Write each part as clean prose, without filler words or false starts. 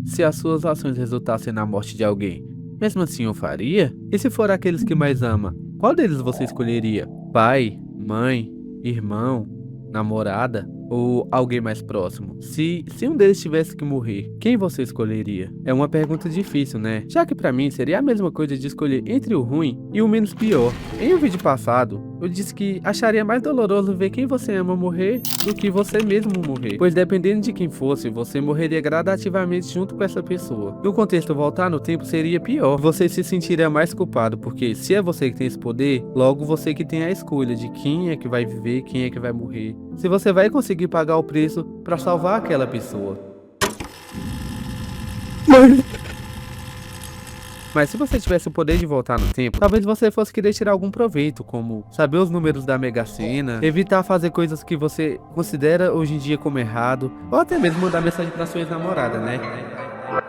Se as suas ações resultassem na morte de alguém, mesmo assim o faria? E se for aqueles que mais ama, qual deles você escolheria? Pai, mãe, irmão, namorada ou alguém mais próximo? Se um deles tivesse que morrer, quem você escolheria? É uma pergunta difícil, né? Já que pra mim seria a mesma coisa de escolher entre o ruim e o menos pior. Em um vídeo passado, eu disse que acharia mais doloroso ver quem você ama morrer do que você mesmo morrer, pois dependendo de quem fosse, você morreria gradativamente junto com essa pessoa. No contexto voltar no tempo seria pior, você se sentiria mais culpado, porque se é você que tem esse poder, logo você que tem a escolha de quem é que vai viver, quem é que vai morrer, se você vai conseguir pagar o preço pra salvar aquela pessoa. Mas se você tivesse o poder de voltar no tempo, talvez você fosse querer tirar algum proveito, como saber os números da Mega Sena, evitar fazer coisas que você considera hoje em dia como errado, ou até mesmo mandar mensagem pra sua ex-namorada, né?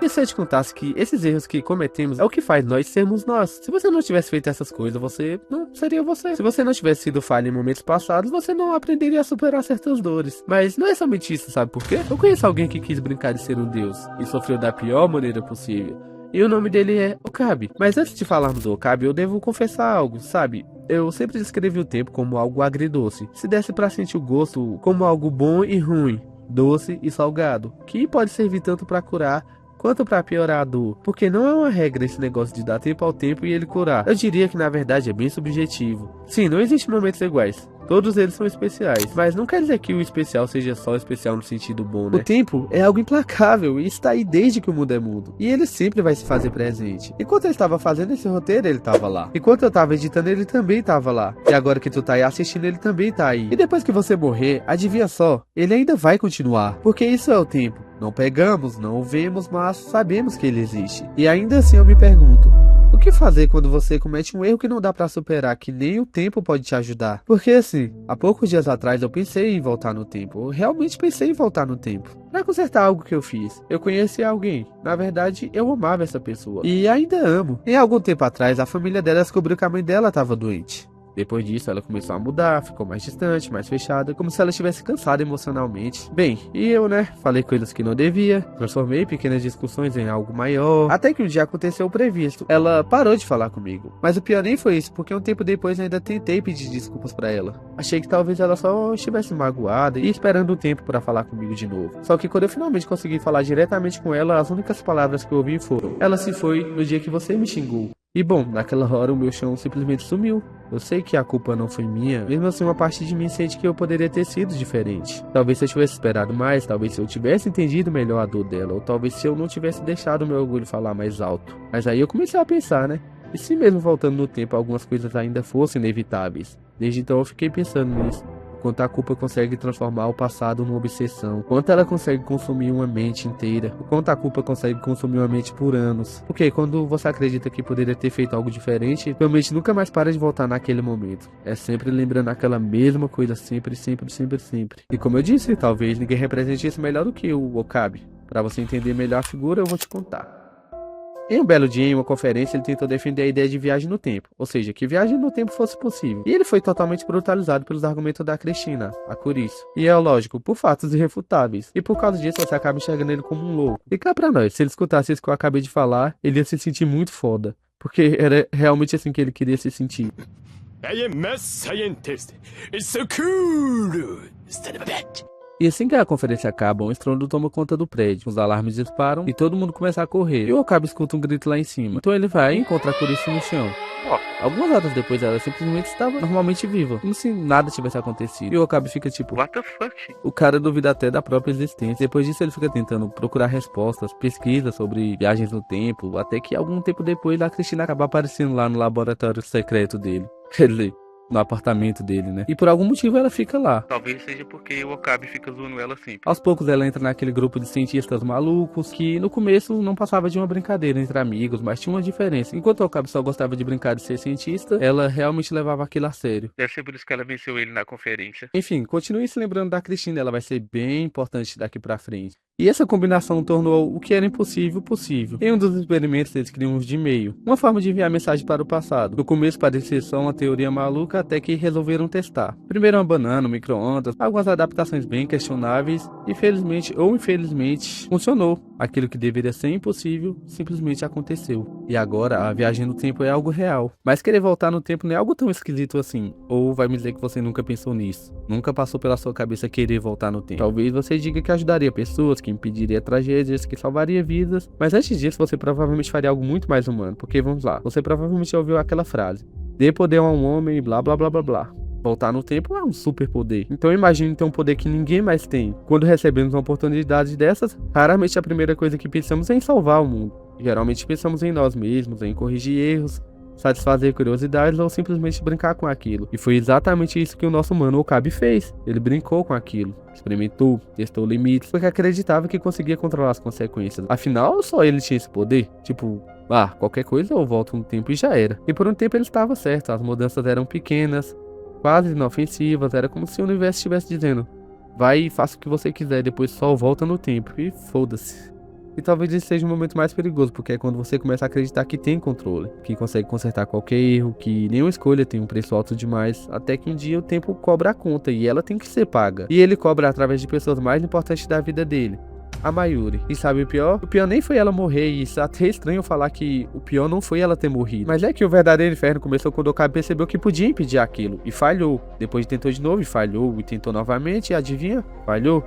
E se eu te contasse que esses erros que cometemos é o que faz nós sermos nós? Se você não tivesse feito essas coisas, você não seria você. Se você não tivesse sido falho em momentos passados, você não aprenderia a superar certas dores. Mas não é somente isso, sabe por quê? Eu conheço alguém que quis brincar de ser um deus e sofreu da pior maneira possível. E o nome dele é Okabe. Mas antes de falarmos do Okabe, eu devo confessar algo, sabe? Eu sempre descrevi o tempo como algo agridoce. Se desse pra sentir o gosto como algo bom e ruim, doce e salgado, que pode servir tanto pra curar quanto pra piorar a dor, porque não é uma regra esse negócio de dar tempo ao tempo e ele curar. Eu diria que na verdade é bem subjetivo. Sim, não existem momentos iguais. Todos eles são especiais, mas não quer dizer que o especial seja só especial no sentido bom, né? O tempo é algo implacável e está aí desde que o mundo é mundo. E ele sempre vai se fazer presente. Enquanto eu estava fazendo esse roteiro, ele estava lá. Enquanto eu estava editando, ele também estava lá. E agora que tu tá aí assistindo, ele também tá aí. E depois que você morrer, adivinha só, ele ainda vai continuar. Porque isso é o tempo. Não pegamos, não o vemos, mas sabemos que ele existe. E ainda assim eu me pergunto, o que fazer quando você comete um erro que não dá pra superar, que nem o tempo pode te ajudar? Porque assim, há poucos dias atrás eu pensei em voltar no tempo. Eu realmente pensei em voltar no tempo pra consertar algo que eu fiz. Eu conheci alguém. Na verdade, eu amava essa pessoa. E ainda amo. Em algum tempo atrás, a família dela descobriu que a mãe dela estava doente. Depois disso, ela começou a mudar, ficou mais distante, mais fechada, como se ela estivesse cansada emocionalmente. Bem, e eu, né, falei coisas que não devia, transformei pequenas discussões em algo maior, até que um dia aconteceu o previsto. Ela parou de falar comigo. Mas o pior nem foi isso, porque um tempo depois ainda tentei pedir desculpas pra ela. Achei que talvez ela só estivesse magoada e esperando um tempo pra falar comigo de novo. Só que quando eu finalmente consegui falar diretamente com ela, as únicas palavras que eu ouvi foram: ela se foi no dia que você me xingou. E bom, naquela hora o meu chão simplesmente sumiu. Eu sei que a culpa não foi minha, mesmo assim uma parte de mim sente que eu poderia ter sido diferente. Talvez se eu tivesse esperado mais, talvez se eu tivesse entendido melhor a dor dela, ou talvez se eu não tivesse deixado o meu orgulho falar mais alto. Mas aí eu comecei a pensar, né? E se mesmo voltando no tempo algumas coisas ainda fossem inevitáveis? Desde então eu fiquei pensando nisso. Quanto a culpa consegue transformar o passado numa obsessão, quanto ela consegue consumir uma mente inteira, o quanto a culpa consegue consumir uma mente por anos. Porque quando você acredita que poderia ter feito algo diferente, sua mente nunca mais para de voltar naquele momento. É sempre lembrando aquela mesma coisa, sempre, sempre, sempre, sempre. E como eu disse, talvez ninguém represente isso melhor do que o Okabe. Para você entender melhor a figura, eu vou te contar. Em um belo dia, em uma conferência, ele tentou defender a ideia de viagem no tempo, ou seja, que viagem no tempo fosse possível. E ele foi totalmente brutalizado pelos argumentos da Cristina, a Curiço. E é lógico, por fatos irrefutáveis. E por causa disso, você acaba enxergando ele como um louco. E cá pra nós, se ele escutasse isso que eu acabei de falar, ele ia se sentir muito foda. Porque era realmente assim que ele queria se sentir. I am a scientist. It's so cool. Son of a bitch. E assim que a conferência acaba, um estrondo toma conta do prédio, os alarmes disparam e todo mundo começa a correr. E o Okabe escuta um grito lá em cima. Então ele vai e encontra a Curiço no chão. Algumas horas depois ela simplesmente estava normalmente viva, como se nada tivesse acontecido. E o Okabe fica tipo, what the fuck? O cara duvida até da própria existência. Depois disso ele fica tentando procurar respostas, pesquisas sobre viagens no tempo, até que algum tempo depois a Cristina acaba aparecendo lá no laboratório secreto dele. Quer dizer, no apartamento dele, né? E por algum motivo ela fica lá. Talvez seja porque o Okabe fica zoando ela sempre. Aos poucos ela entra naquele grupo de cientistas malucos que no começo não passava de uma brincadeira entre amigos, mas tinha uma diferença. Enquanto o Okabe só gostava de brincar de ser cientista, ela realmente levava aquilo a sério. Deve ser por isso que ela venceu ele na conferência. Enfim, continue se lembrando da Cristina, ela vai ser bem importante daqui pra frente. E essa combinação tornou o que era impossível possível. Em um dos experimentos, eles criam um de e-mail, uma forma de enviar mensagem para o passado. No começo parecia só uma teoria maluca, até que resolveram testar. Primeiro uma banana, um micro-ondas, algumas adaptações bem questionáveis, e felizmente ou infelizmente funcionou. Aquilo que deveria ser impossível simplesmente aconteceu. E agora a viagem no tempo é algo real. Mas querer voltar no tempo não é algo tão esquisito assim. Ou vai me dizer que você nunca pensou nisso? Nunca passou pela sua cabeça querer voltar no tempo? Talvez você diga que ajudaria pessoas, que impediria tragédias, que salvaria vidas. Mas antes disso você provavelmente faria algo muito mais humano. Porque vamos lá, você provavelmente já ouviu aquela frase: dê poder a um homem, blá blá blá blá blá. Voltar no tempo é um super poder. Então imagine ter um poder que ninguém mais tem. Quando recebemos uma oportunidade dessas, raramente a primeira coisa que pensamos é em salvar o mundo. Geralmente pensamos em nós mesmos, em corrigir erros, satisfazer curiosidades ou simplesmente brincar com aquilo. E foi exatamente isso que o nosso mano Okabe fez. Ele brincou com aquilo, experimentou, testou limites, porque acreditava que conseguia controlar as consequências. Afinal, só ele tinha esse poder. Tipo, qualquer coisa eu volto no tempo e já era. E por um tempo ele estava certo, as mudanças eram pequenas, quase inofensivas, era como se o universo estivesse dizendo: vai e faça o que você quiser, depois só volta no tempo e foda-se. E talvez esse seja o momento mais perigoso, porque é quando você começa a acreditar que tem controle, que consegue consertar qualquer erro, que nenhuma escolha tem um preço alto demais, até que um dia o tempo cobra a conta e ela tem que ser paga. E ele cobra através de pessoas mais importantes da vida dele, a Mayuri. E sabe o pior? O pior nem foi ela morrer, e isso é até estranho falar que o pior não foi ela ter morrido. Mas é que o verdadeiro inferno começou quando o Okabe percebeu que podia impedir aquilo, e falhou. Depois tentou de novo e falhou, e tentou novamente, e adivinha? Falhou.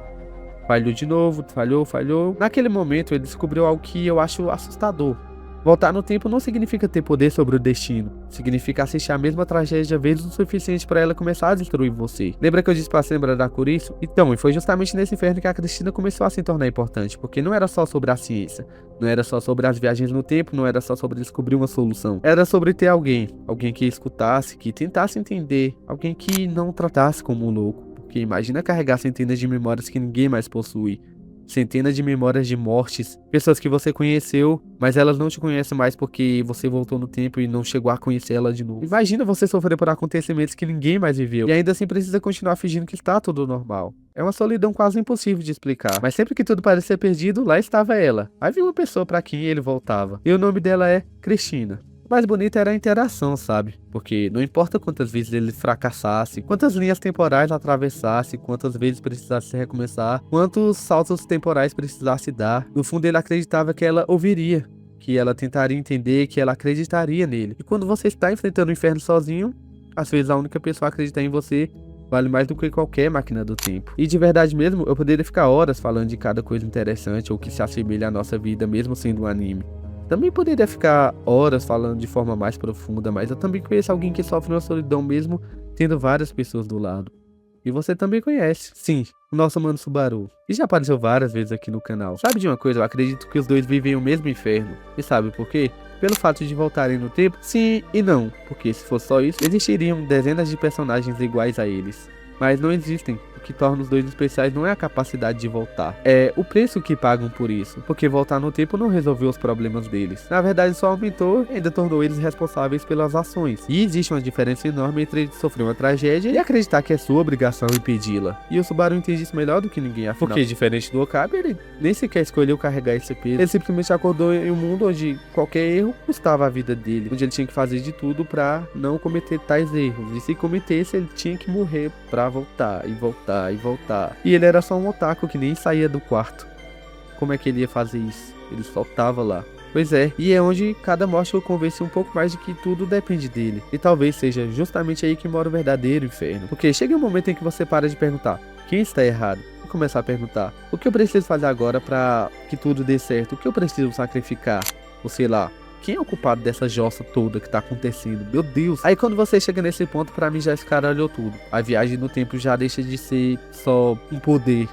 Falhou de novo, falhou. Naquele momento ele descobriu algo que eu acho assustador. Voltar no tempo não significa ter poder sobre o destino. Significa assistir a mesma tragédia vezes o suficiente para ela começar a destruir você. Lembra que eu disse pra se lembrar da Kurisu? Então, e foi justamente nesse inferno que a Cristina começou a se tornar importante. Porque não era só sobre a ciência. Não era só sobre as viagens no tempo. Não era só sobre descobrir uma solução. Era sobre ter alguém. Alguém que escutasse, que tentasse entender. Alguém que não tratasse como um louco. Porque imagina carregar centenas de memórias que ninguém mais possui. Centenas de memórias de mortes. Pessoas que você conheceu, mas elas não te conhecem mais porque você voltou no tempo e não chegou a conhecer ela de novo. Imagina você sofrer por acontecimentos que ninguém mais viveu. E ainda assim precisa continuar fingindo que está tudo normal. É uma solidão quase impossível de explicar. Mas sempre que tudo parecia perdido, lá estava ela. Havia uma pessoa para quem ele voltava. E o nome dela é Cristina. O mais bonito era a interação, sabe? Porque não importa quantas vezes ele fracassasse, quantas linhas temporais atravessasse, quantas vezes precisasse recomeçar, quantos saltos temporais precisasse dar, no fundo ele acreditava que ela ouviria, que ela tentaria entender, que ela acreditaria nele. E quando você está enfrentando o inferno sozinho, às vezes a única pessoa a acreditar em você vale mais do que qualquer máquina do tempo. E de verdade mesmo, eu poderia ficar horas falando de cada coisa interessante ou que se assemelha à nossa vida, mesmo sendo um anime. Também poderia ficar horas falando de forma mais profunda, mas eu também conheço alguém que sofre uma solidão mesmo tendo várias pessoas do lado. E você também conhece. Sim, o nosso mano Subaru. E já apareceu várias vezes aqui no canal. Sabe de uma coisa? Eu acredito que os dois vivem o mesmo inferno. E sabe por quê? Pelo fato de voltarem no tempo? Sim e não. Porque se fosse só isso, existiriam dezenas de personagens iguais a eles. Mas não existem. O que torna os dois especiais não é a capacidade de voltar, é o preço que pagam por isso, porque voltar no tempo não resolveu os problemas deles. Na verdade só aumentou e ainda tornou eles responsáveis pelas ações. E existe uma diferença enorme entre sofrer uma tragédia e acreditar que é sua obrigação impedi-la. E o Subaru entende isso melhor do que ninguém, afinal. Porque diferente do Okabe, ele nem sequer escolheu carregar esse peso. Ele simplesmente acordou em um mundo onde qualquer erro custava a vida dele, onde ele tinha que fazer de tudo pra não cometer tais erros. E se cometesse, ele tinha que morrer pra voltar e voltar e voltar. E ele era só um otaku que nem saía do quarto. Como é que ele ia fazer isso? Ele só tava lá. Pois é, e é onde cada morte eu convenci um pouco mais de que tudo depende dele. E talvez seja justamente aí que mora o verdadeiro inferno. Porque chega um momento em que você para de perguntar quem está errado e começar a perguntar o que eu preciso fazer agora pra que tudo dê certo? O que eu preciso sacrificar? Ou sei lá, quem é o culpado dessa jossa toda que tá acontecendo? Meu Deus! Aí quando você chega nesse ponto, pra mim já escaralhou tudo. A viagem no tempo já deixa de ser só um poder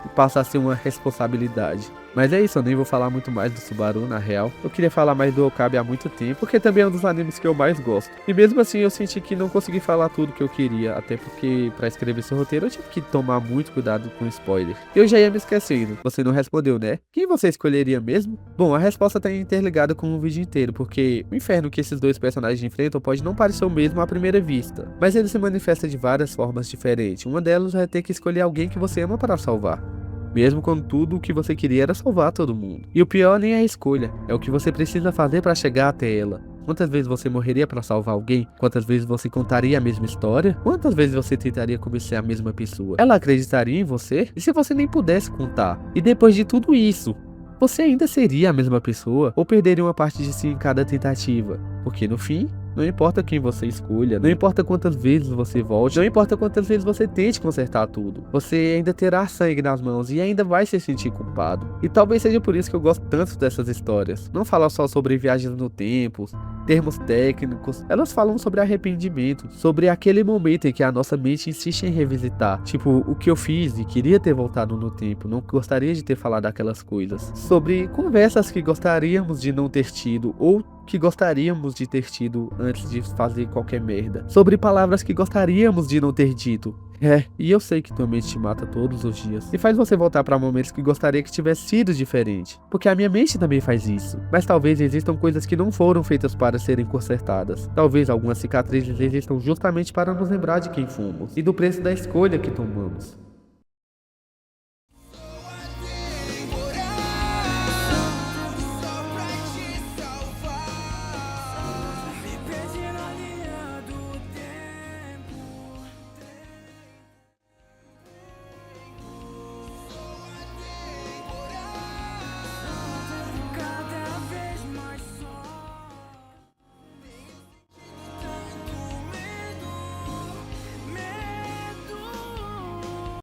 e passa a ser uma responsabilidade. Mas é isso, eu nem vou falar muito mais do Subaru, na real. Eu queria falar mais do Okabe há muito tempo, porque também é um dos animes que eu mais gosto. E mesmo assim eu senti que não consegui falar tudo que eu queria, até porque pra escrever esse roteiro eu tive que tomar muito cuidado com spoiler. Eu já ia me esquecendo, você não respondeu, né? Quem você escolheria mesmo? Bom, a resposta tá interligada com o vídeo inteiro, porque o inferno que esses dois personagens enfrentam pode não parecer o mesmo à primeira vista, mas ele se manifesta de várias formas diferentes. Uma delas é ter que escolher alguém que você ama para salvar. mesmo quando tudo o que você queria era salvar todo mundo. E o pior nem é a escolha, é o que você precisa fazer para chegar até ela. Quantas vezes você morreria para salvar alguém? Quantas vezes você contaria a mesma história? Quantas vezes você tentaria convencer a mesma pessoa? Ela acreditaria em você? E se você nem pudesse contar? E depois de tudo isso, você ainda seria a mesma pessoa? Ou perderia uma parte de si em cada tentativa? Porque no fim, não importa quem você escolha, não importa quantas vezes você volte, não importa quantas vezes você tente consertar tudo, você ainda terá sangue nas mãos e ainda vai se sentir culpado. E talvez seja por isso que eu gosto tanto dessas histórias. Não falam só sobre viagens no tempo, termos técnicos, elas falam sobre arrependimento, sobre aquele momento em que a nossa mente insiste em revisitar, tipo, o que eu fiz e queria ter voltado no tempo, não gostaria de ter falado aquelas coisas, sobre conversas que gostaríamos de não ter tido ou que gostaríamos de ter tido antes de fazer qualquer merda, sobre palavras que gostaríamos de não ter dito. E eu sei que tua mente te mata todos os dias e faz você voltar pra momentos que gostaria que tivesse sido diferente, porque a minha mente também faz isso. Mas talvez existam coisas que não foram feitas para serem consertadas. Talvez algumas cicatrizes existam justamente para nos lembrar de quem fomos e do preço da escolha que tomamos.